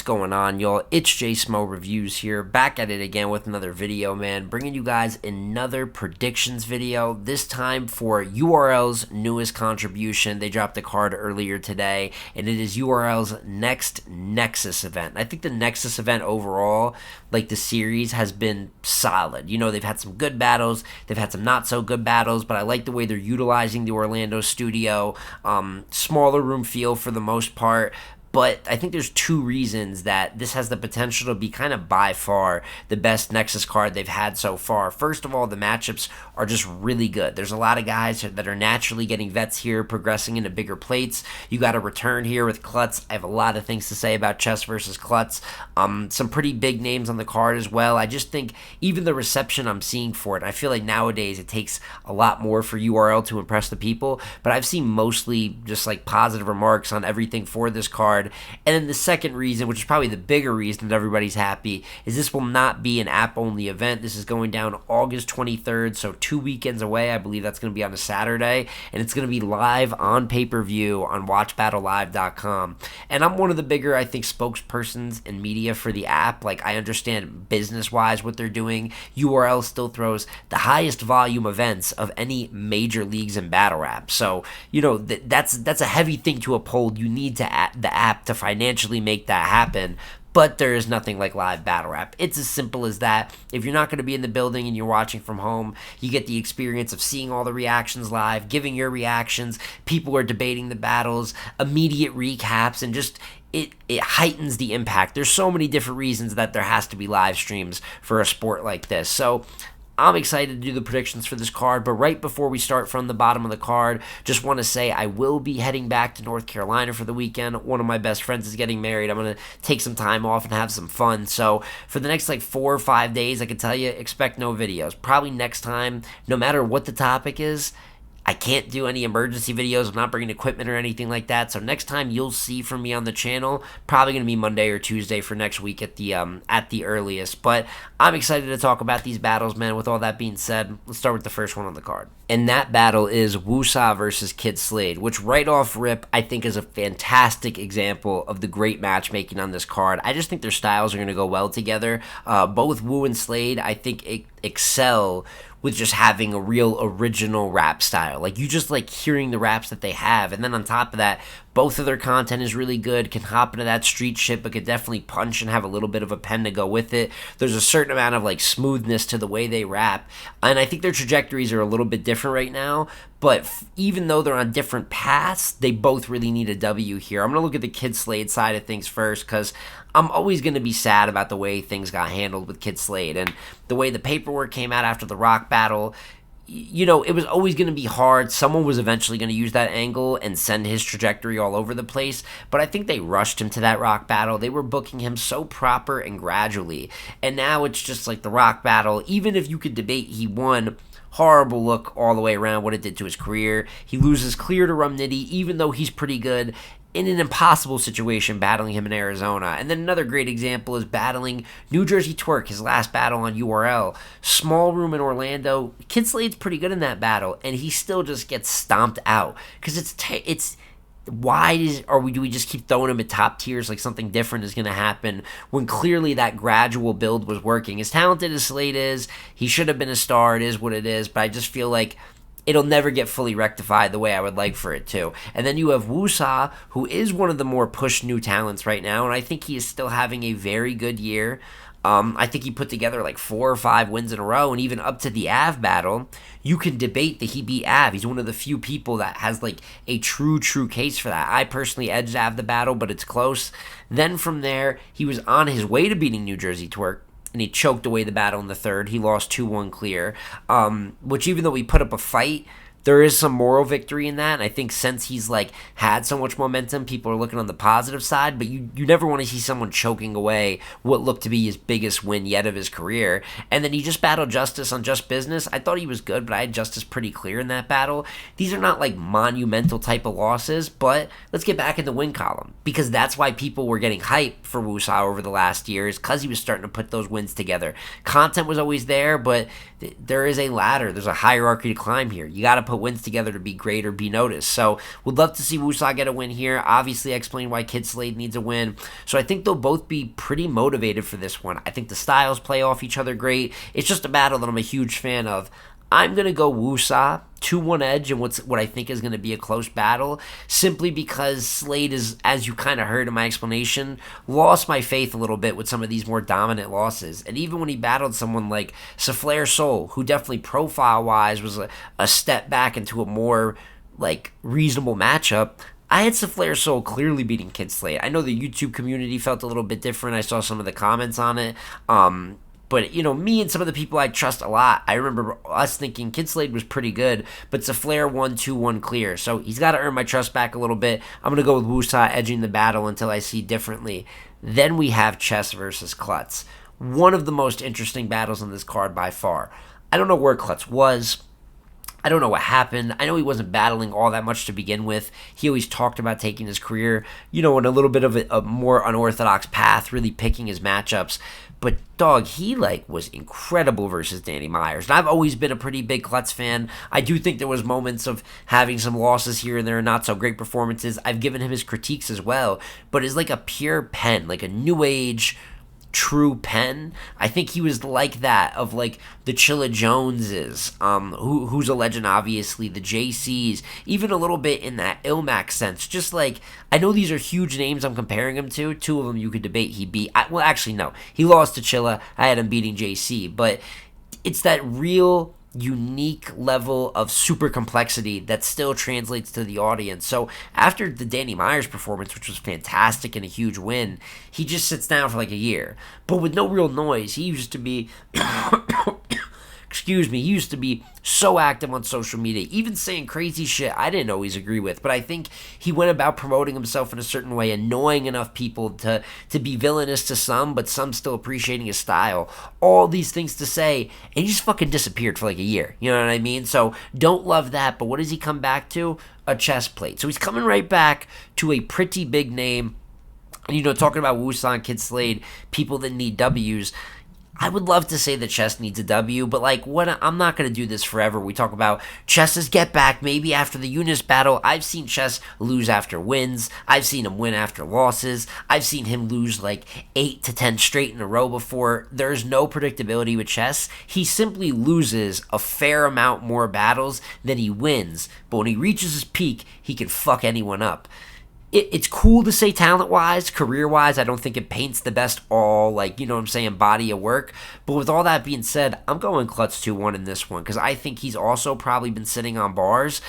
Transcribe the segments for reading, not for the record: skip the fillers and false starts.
going on, y'all? It's J Smo Reviews here, back at it again with another video, man. Bringing you guys another predictions video, this time for URL's newest contribution. They dropped a card earlier today, and it is URL's next Nexus event. I think the Nexus event overall, like the series, has been solid. You know, they've had some good battles, they've had some not so good battles, but I like the way they're utilizing the Orlando studio. Smaller room feel for the most part. But I think there's two reasons that this has the potential to be kind of by far the best Nexus card they've had so far. First of all, the matchups are just really good. There's a lot of guys that are naturally getting vets here, progressing into bigger plates. You got a return here with Klutz. I have a lot of things to say about Chess versus Klutz. Some pretty big names on the card as well. I just think even the reception I'm seeing for it, I feel like nowadays it takes a lot more for URL to impress the people, but I've seen mostly just like positive remarks on everything for this card. And then the second reason, which is probably the bigger reason that everybody's happy, is this will not be an app-only event. This is going down August 23rd, so 2 weekends away. I believe that's going to be on a Saturday, and it's going to be live on pay-per-view on watchbattlelive.com. And I'm one of the bigger, I think, spokespersons in media for the app. Like, I understand business-wise what they're doing. URL still throws the highest volume events of any major leagues in battle rap. So, you know, that's a heavy thing to uphold. You need the app to financially make that happen, but there is nothing like live battle rap. It's as simple as that. If you're not going to be in the building and you're watching from home, you get the experience of seeing all the reactions live, giving your reactions, people are debating the battles, immediate recaps, and just it heightens the impact. There's so many different reasons that there has to be live streams for a sport like this. So I'm excited to do the predictions for this card, but right before we start from the bottom of the card, just want to say I will be heading back to North Carolina for the weekend. One of my best friends is getting married. I'm going to take some time off and have some fun. So for the next 4 or 5 days, I can tell you, expect no videos. Probably next time, no matter what the topic is, I can't do any emergency videos. I'm not bringing equipment or anything like that. So next time you'll see from me on the channel, probably going to be Monday or Tuesday for next week at the earliest. But I'm excited to talk about these battles, man. With all that being said, let's start with the first one on the card. And that battle is Wusa versus Kid Slade, which right off rip, I think is a fantastic example of the great matchmaking on this card. I just think their styles are going to go well together. Both Wu and Slade, I think, excel with just having a real original rap style. Like, you just like hearing the raps that they have. And then on top of that, both of their content is really good, can hop into that street shit, but could definitely punch and have a little bit of a pen to go with it. There's a certain amount of like smoothness to the way they rap. And I think their trajectories are a little bit different right now. But even though they're on different paths, they both really need a W here. I'm going to look at the Kid Slade side of things first, because I'm always going to be sad about the way things got handled with Kid Slade. And the way the paperwork came out after the Roc battle, you know, it was always going to be hard. Someone was eventually going to use that angle and send his trajectory all over the place. But I think they rushed him to that Roc battle. They were booking him so proper and gradually. And now it's just like the Roc battle. Even if you could debate he won, horrible look all the way around what it did to his career. He loses clear to Rum Nitty, even though he's pretty good, in an impossible situation battling him in Arizona. And then another great example is battling New Jersey Twerk, his last battle on URL. Small room in Orlando. Kid Slade's pretty good in that battle, and he still just gets stomped out. Because it's why do we just keep throwing him at top tiers like something different is going to happen when clearly that gradual build was working? As talented as Slade is, he should have been a star. It is what it is, but I just feel like it'll never get fully rectified the way I would like for it to. And then you have Wusa, who is one of the more pushed new talents right now, and I think he is still having a very good year. I think he put together like 4 or 5 wins in a row, and even up to the Av battle, you can debate that he beat Av. He's one of the few people that has like a true case for that. I personally edged Av the battle, but it's close. Then from there, he was on his way to beating New Jersey Twerk, and he choked away the battle in the third. He lost 2-1 clear, which even though he put up a fight, there is some moral victory in that. And I think since he's like had so much momentum, people are looking on the positive side, but you never want to see someone choking away what looked to be his biggest win yet of his career. And then he just battled Justice on Just Business. I thought he was good, but I had Justice pretty clear in that battle. These are not like monumental type of losses, but let's get back in the win column, because that's why people were getting hype for Wusa over the last years, because he was starting to put those wins together. Content was always there, but there is a ladder. There's a hierarchy to climb here. You got to put wins together to be great or be noticed. So would love to see Wusa get a win here. Obviously, I explained why Kid Slade needs a win. So I think they'll both be pretty motivated for this one. I think the styles play off each other great. It's just a battle that I'm a huge fan of. I'm going to go Wusa, 2-1 edge in what I think is going to be a close battle, simply because Slade is, as you kind of heard in my explanation, lost my faith a little bit with some of these more dominant losses. And even when he battled someone like Souffleur Soul, who definitely profile-wise was a step back into a more reasonable matchup, I had Souffleur Soul clearly beating Kid Slade. I know the YouTube community felt a little bit different. I saw some of the comments on it. But, me and some of the people I trust a lot, I remember us thinking Kid Slade was pretty good, but Souffleur won 2-1 clear. So he's got to earn my trust back a little bit. I'm going to go with Wusa edging the battle until I see differently. Then we have Chess versus Klutz. One of the most interesting battles on this card by far. I don't know where Klutz was. I don't know what happened. I know he wasn't battling all that much to begin with. He always talked about taking his career, in a little bit of a more unorthodox path, really picking his matchups. But, dog, he, was incredible versus Danny Myers. And I've always been a pretty big Klutz fan. I do think there was moments of having some losses here and there, not so great performances. I've given him his critiques as well. But it's like a pure pen, like a new age true pen. I think he was like that of the Chilla Joneses, who's a legend, obviously, the JCs, even a little bit in that Ilmac sense. Just I know these are huge names I'm comparing him to. Two of them you could debate he beat. Well, actually, no. He lost to Chilla. I had him beating JC. But it's that real unique level of super complexity that still translates to the audience. So after the Danny Myers performance, which was fantastic and a huge win, he just sits down for a year. But with no real noise. He used to be he used to be so active on social media, even saying crazy shit I didn't always agree with, but I think he went about promoting himself in a certain way, annoying enough people to be villainous to some, but some still appreciating his style. All these things to say, and he just fucking disappeared for a year. You know what I mean? So don't love that, but what does he come back to? A chest plate. So he's coming right back to a pretty big name. And, talking about Wusa and Kid Slade, people that need W's. I would love to say that Chess needs a W, but I'm not going to do this forever. We talk about Chess's get back maybe after the Eunice battle. I've seen Chess lose after wins. I've seen him win after losses. I've seen him lose 8 to 10 straight in a row before. There's no predictability with Chess. He simply loses a fair amount more battles than he wins, but when he reaches his peak, he can fuck anyone up. It's cool to say talent-wise, career-wise. I don't think it paints the best body of work. But with all that being said, I'm going Klutz 2-1 in this one because I think he's also probably been sitting on bars.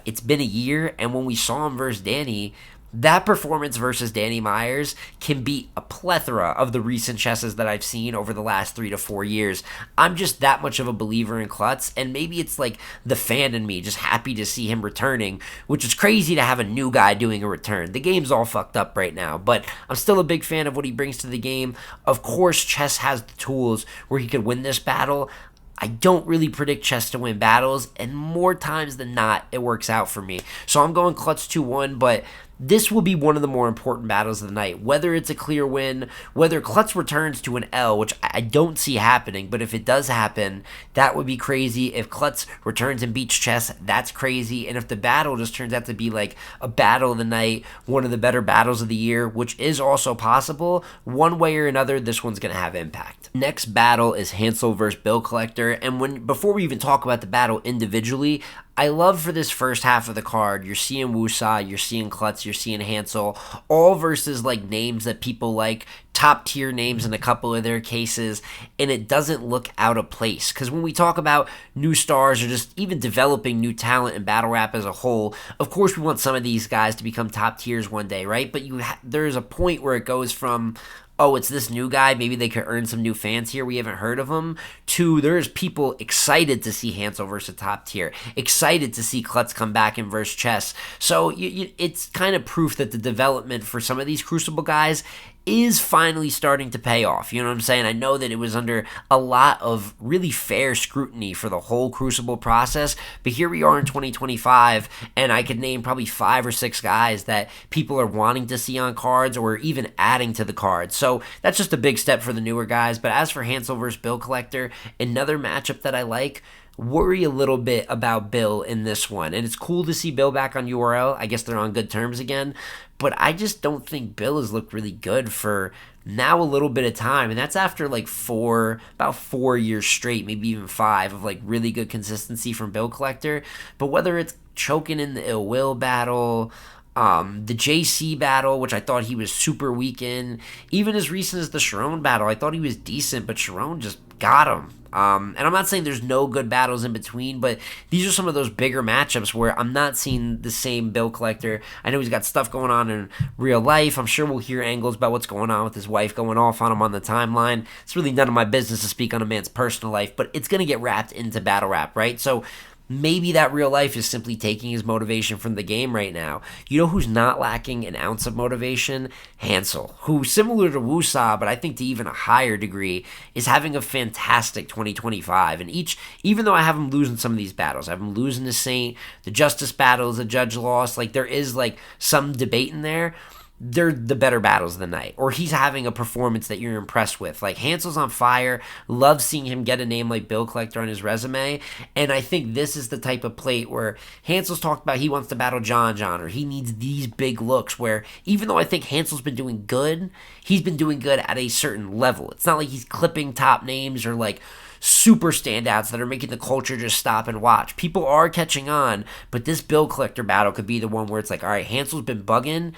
It's been a year, and when we saw him versus Danny, that performance versus Danny Myers can beat a plethora of the recent chesses that I've seen over the last 3 to 4 years. I'm just that much of a believer in Klutz, and maybe it's the fan in me just happy to see him returning, which is crazy to have a new guy doing a return. The game's all fucked up right now, but I'm still a big fan of what he brings to the game. Of course, Chess has the tools where he could win this battle. I don't really predict Chess to win battles, and more times than not, it works out for me. So I'm going Klutz 2-1, but this will be one of the more important battles of the night. Whether it's a clear win, whether Klutz returns to an L, which I don't see happening, but if it does happen, that would be crazy. If Klutz returns and beats Chess, that's crazy. And if the battle just turns out to be a battle of the night, one of the better battles of the year, which is also possible, one way or another, this one's going to have impact. Next battle is Hansel versus Bill Collector. And before we even talk about the battle individually, I love for this first half of the card, you're seeing Wusa, you're seeing Klutz, you're seeing Hansel, all versus names that people like, top tier names in a couple of their cases, and it doesn't look out of place. Because when we talk about new stars or just even developing new talent in battle rap as a whole, of course we want some of these guys to become top tiers one day, right? But there's a point where it goes from, oh, it's this new guy, maybe they could earn some new fans here, we haven't heard of him, to there's people excited to see Hansel versus top tier, excited to see Klutz come back and versus Chess. So it's kind of proof that the development for some of these Crucible guys is finally starting to pay off. You know what I'm saying? I know that it was under a lot of really fair scrutiny for the whole Crucible process, but here we are in 2025, and I could name probably 5 or 6 guys that people are wanting to see on cards or even adding to the cards. So that's just a big step for the newer guys. But as for Hansel versus Bill Collector, another matchup that I like, worry a little bit about Bill in this one. And it's cool to see Bill back on URL. I guess they're on good terms again. But I just don't think Bill has looked really good for now a little bit of time. And that's after like about 4 years straight, maybe even 5 of like really good consistency from Bill Collector. But whether it's choking in the Ill Will battle, the JC battle, which I thought he was super weak in, even as recent as the Sharon battle, I thought he was decent, but Sharon just got him. And I'm not saying there's no good battles in between, but these are some of those bigger matchups where I'm not seeing the same Bill Collector. I know he's got stuff going on in real life. I'm sure we'll hear angles about what's going on with his wife going off on him on the timeline. It's really none of my business to speak on a man's personal life, but it's going to get wrapped into battle rap, right? So maybe that real life is simply taking his motivation from the game right now. You know who's not lacking an ounce of motivation? Hansel, who, similar to Wusa, but I think to even a higher degree, is having a fantastic 2025. And even though I have him losing some of these battles, I have him losing to Saint, the Justice battles, the Judge lost, like there is like some debate in there. They're the better battles of the night, or he's having a performance that you're impressed with. Like, Hansel's on fire. Love seeing him get a name like Bill Collector on his resume, and I think this is the type of plate where Hansel's talked about he wants to battle John, or he needs these big looks where, even though I think Hansel's been doing good, he's been doing good at a certain level. It's not like he's clipping top names or like super standouts that are making the culture just stop and watch. People are catching on, but this Bill Collector battle could be the one where it's like, all right, Hansel's been bugging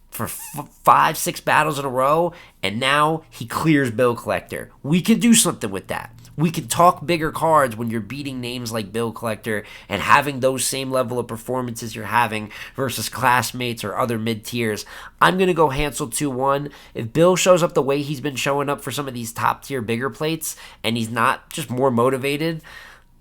for 5-6 battles in a row, and now he clears Bill Collector. We can do something with that. We can talk bigger cards when you're beating names like Bill Collector and having those same level of performances you're having versus classmates or other mid-tiers. I'm going to go Hansel 2-1. If Bill shows up the way he's been showing up for some of these top-tier bigger plates, and he's not just more motivated,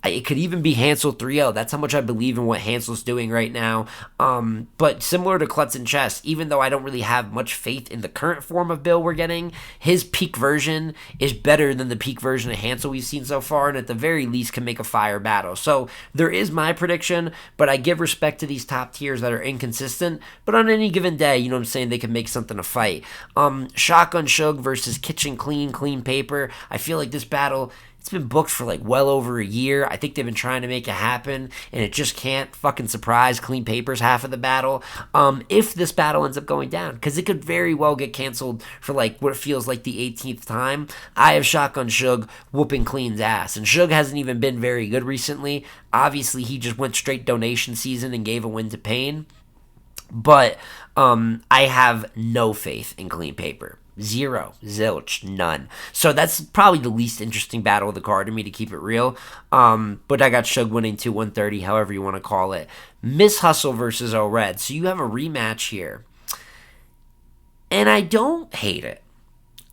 it could even be Hansel 3-0. That's how much I believe in what Hansel's doing right now. But similar to Klutz and Chess, even though I don't really have much faith in the current form of Bill we're getting, his peak version is better than the peak version of Hansel we've seen so far, and at the very least can make a fire battle. So there is my prediction, but I give respect to these top tiers that are inconsistent, but on any given day, you know what I'm saying, they can make something a fight. Shotgun Shug versus Kitchen Clean Paper. I feel like this battle, it's been booked for like well over a year. I think they've been trying to make it happen, and it just can't fucking surprise. Clean Paper's half of the battle. If this battle ends up going down, because it could very well get canceled for like what feels like the 18th time, I have Shotgun Shug whooping Clean's ass. And Shug hasn't even been very good recently. Obviously, he just went straight donation season and gave a win to Pain. But I have no faith in Clean Paper. Zero. Zilch. None. So that's probably the least interesting battle of the card to me, to keep it real. But I got Shug winning 130, however you want to call it. Miss Hustle versus O-Red. So you have a rematch here. And I don't hate it.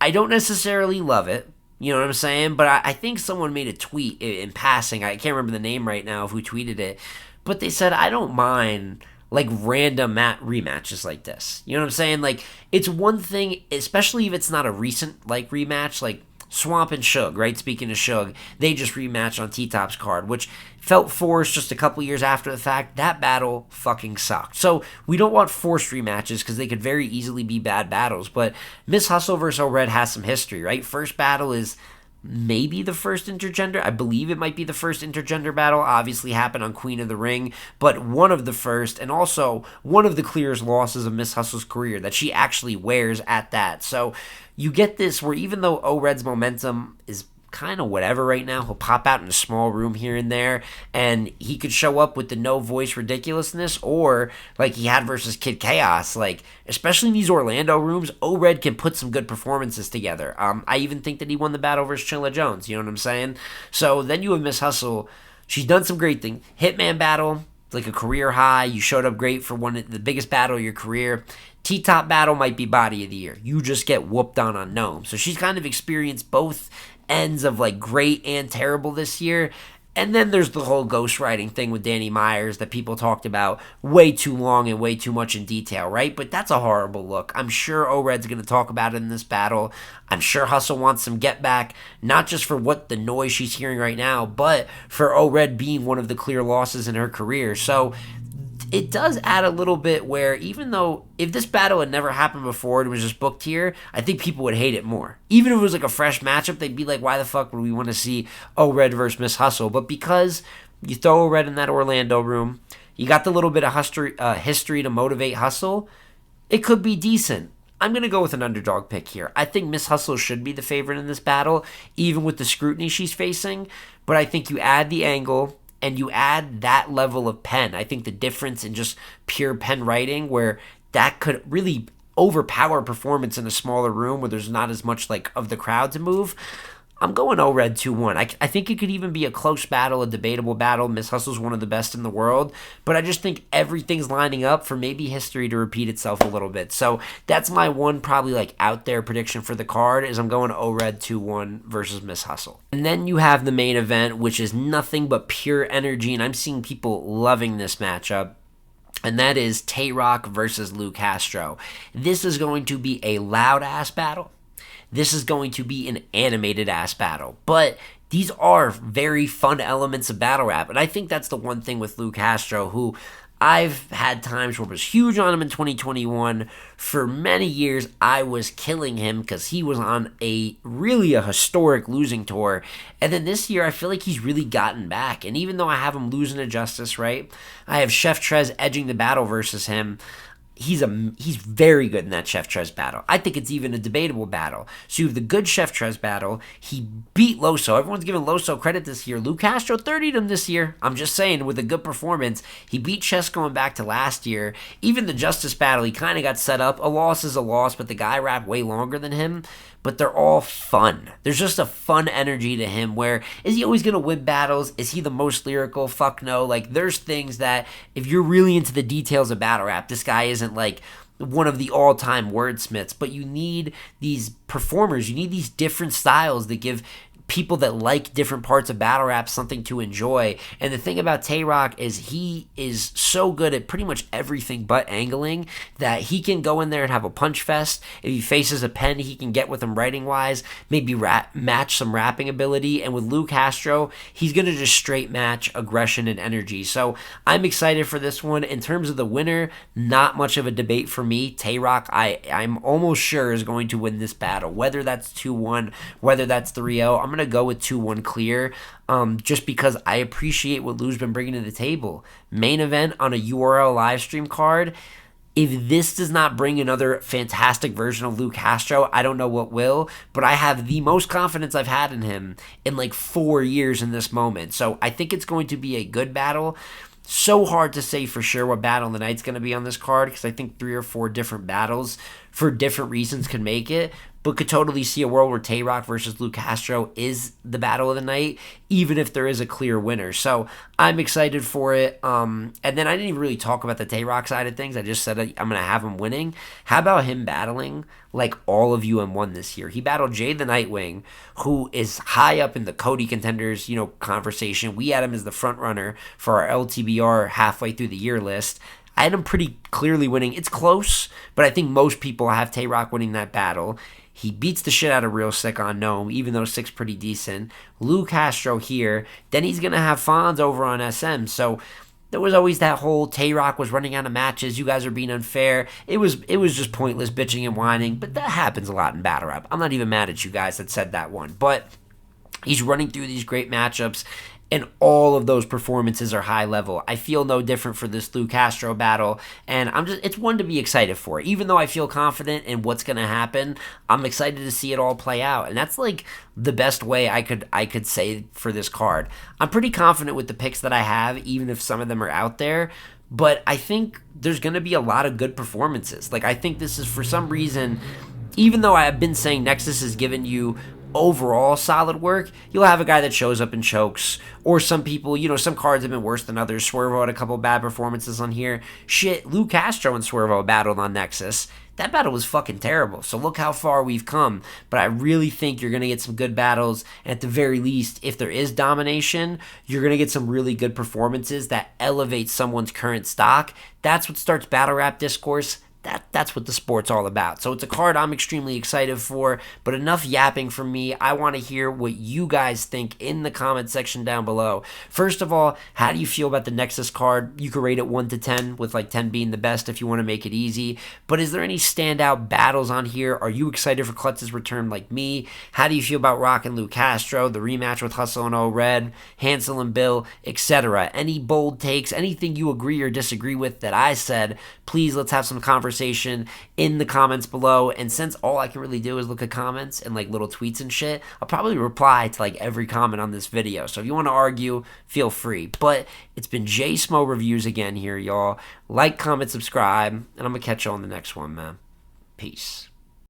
I don't necessarily love it. You know what I'm saying? But I think someone made a tweet in passing. I can't remember the name right now of who tweeted it. But they said, I don't mind like random rematches like this. You know what I'm saying? Like, it's one thing, especially if it's not a recent like rematch, like Swamp and Shug, right? Speaking of Shug, they just rematched on T-Top's card, which felt forced just a couple years after the fact. That battle fucking sucked. So we don't want forced rematches because they could very easily be bad battles. But Miss Hustle versus O-Red has some history, right? First battle is maybe the first intergender. I believe it might be the first intergender battle. Obviously happened on Queen of the Ring, but one of the first, and also one of the clearest losses of Miss Hustle's career that she actually wears at that. So you get this where even though O-Red's momentum is kind of whatever right now, he'll pop out in a small room here and there, and he could show up with the no voice ridiculousness, or like he had versus Kid Chaos. Like, especially in these Orlando rooms, O-Red can put some good performances together. I even think that he won the battle versus Chilla Jones, you know what I'm saying? So then you have Miss Hustle. She's done some great things. Hitman battle, like a career high. You showed up great for the biggest battle of your career. T-Top battle might be body of the year. You just get whooped on Gnome. So she's kind of experienced both ends of like great and terrible this year. And then there's the whole ghostwriting thing with Danny Myers that people talked about way too long and way too much in detail, right? But that's a horrible look. I'm sure O-Red's going to talk about it in this battle. I'm sure Hustle wants some get back, not just for what the noise she's hearing right now, but for O-Red being one of the clear losses in her career. So it does add a little bit where even though if this battle had never happened before and was just booked here, I think people would hate it more. Even if it was like a fresh matchup, they'd be like, why the fuck would we want to see O-Red versus Miss Hustle? But because you throw O-Red in that Orlando room, you got the little bit of history to motivate Hustle, it could be decent. I'm going to go with an underdog pick here. I think Miss Hustle should be the favorite in this battle, even with the scrutiny she's facing. But I think you add the angle and you add that level of pen. I think the difference in just pure pen writing, where that could really overpower performance in a smaller room where there's not as much like of the crowd to move. I'm going O-Red 2-1. I think it could even be a close battle, a debatable battle. Miss Hustle's one of the best in the world, but I just think everything's lining up for maybe history to repeat itself a little bit. So that's my one probably like out there prediction for the card is I'm going O-Red 2-1 versus Miss Hustle. And then you have the main event, which is nothing but pure energy, and I'm seeing people loving this matchup. And that is Tay Roc versus Lu Castro. This is going to be a loud-ass battle. This is going to be an animated-ass battle. But these are very fun elements of battle rap. And I think that's the one thing with Lu Castro, who I've had times where I was huge on him in 2021. For many years, I was killing him because he was on a historic losing tour. And then this year, I feel like he's really gotten back. And even though I have him losing to Justice, right? I have Chef Trez edging the battle versus him. He's very good in that Chef Trez battle. I think it's even a debatable battle. So you have the good Chef Trez battle. He beat Loso. Everyone's giving Loso credit this year. Lu Castro 30'd him this year. I'm just saying, with a good performance. He beat Chess going back to last year. Even the Justice battle, he kind of got set up. A loss is a loss, but the guy rapped way longer than him. But they're all fun. There's just a fun energy to him where, is he always going to win battles? Is he the most lyrical? Fuck no. Like, there's things that, if you're really into the details of battle rap, this guy isn't like one of the all-time wordsmiths, but you need these performers. You need these different styles that give people that like different parts of battle rap something to enjoy. And the thing about Tay Roc is he is so good at pretty much everything but angling that he can go in there and have a punch fest. If he faces a pen, he can get with him writing wise, maybe match some rapping ability. And with Lu Castro, he's going to just straight match aggression and energy. So I'm excited for this one. In terms of the winner, not much of a debate for me. Tay Roc, I'm almost sure is going to win this battle, whether that's 2-1, whether that's 3-0. I'm going to go with 2-1 clear, just because I appreciate what Lu's been bringing to the table. Main event on a URL live stream card. If this does not bring another fantastic version of Lu Castro, I don't know what will, but I have the most confidence I've had in him in like 4 years in this moment. So I think it's going to be a good battle. So hard to say for sure what battle of the night's going to be on this card, because I think 3 or 4 different battles for different reasons could make it, but could totally see a world where Tay Roc versus Lu Castro is the battle of the night, even if there is a clear winner. So I'm excited for it. And then I didn't even really talk about the Tay Roc side of things. I just said I'm going to have him winning. How about him battling like all of UM1 this year? He battled Jay the Nightwing, who is high up in the Cody contenders, conversation. We had him as the front runner for our LTBR halfway through the year list. I had him pretty clearly winning. It's close, but I think most people have Tay Roc winning that battle. He beats the shit out of Real Sick on Gnome, even though Sick's pretty decent. Lu Castro here. Then he's going to have Fonz over on SM. So there was always that whole Tay Roc was running out of matches. You guys are being unfair. It was just pointless bitching and whining. But that happens a lot in battle rap. I'm not even mad at you guys that said that one. But he's running through these great matchups, and all of those performances are high level. I feel no different for this Lu Castro battle, and it's one to be excited for. Even though I feel confident in what's going to happen, I'm excited to see it all play out, and that's like the best way I could say for this card. I'm pretty confident with the picks that I have, even if some of them are out there, but I think there's going to be a lot of good performances. Like, I think this is, for some reason, even though I have been saying Nexus has given you overall solid work, you'll have a guy that shows up and chokes, or some people, some cards have been worse than others. Swervo had a couple bad performances on here. Shit, Lu Castro and Swervo battled on Nexus. That battle was fucking terrible. So look how far we've come. But I really think you're going to get some good battles. And at the very least, if there is domination, you're going to get some really good performances that elevate someone's current stock. That's what starts battle rap discourse. that's what the sport's all about. So it's a card I'm extremely excited for, but enough yapping from me. I want to hear what you guys think in the comment section down below. First of all, how do you feel about the Nexus card? You could rate it 1 to 10, with like 10 being the best if you want to make it easy. But is there any standout battles on here? Are you excited for Klutz's return like me? How do you feel about Roc and Lu Castro, the rematch with Hustle and O Red, Hansel and Bill, etc.? Any bold takes, anything you agree or disagree with that I said, please let's have some conversation in the comments below. And since all I can really do is look at comments and like little tweets and shit, I'll probably reply to like every comment on this video. So if you want to argue, feel free. But it's been J Smo Reviews again here, y'all. Like, comment, subscribe, and I'm gonna catch you on the next one, man. Peace.